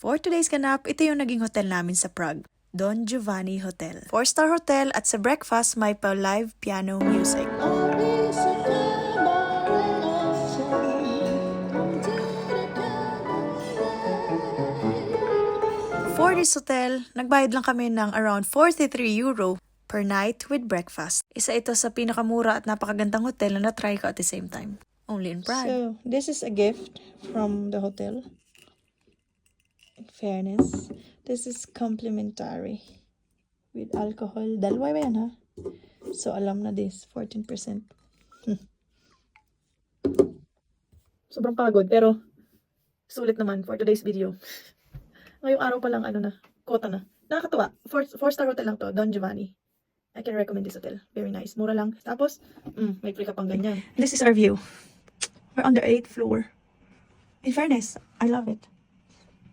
For today's ganap, ito yung naging hotel namin sa Prague. Don Giovanni Hotel. 4-star hotel at sa breakfast may pa live piano music. For this hotel, nagbayad lang kami ng around 43 euro per night with breakfast. Isa ito sa pinakamura at napakagandang hotel na na-try ko at the same time. Only in Prague. So, this is a gift from the hotel. In fairness, this is complimentary with alcohol. Dalawa ba yan, ha? So, alam na this, 14%. Sobrang pagod, pero sulit naman for today's video. Ngayong araw pa lang, kota na. Nakakatuwa. 4-star hotel lang to, Don Giovanni. I can recommend this hotel. Very nice. Mura lang. Tapos, may free ka pang ganyan. This is our view. We're on the 8th floor. In fairness, I love it.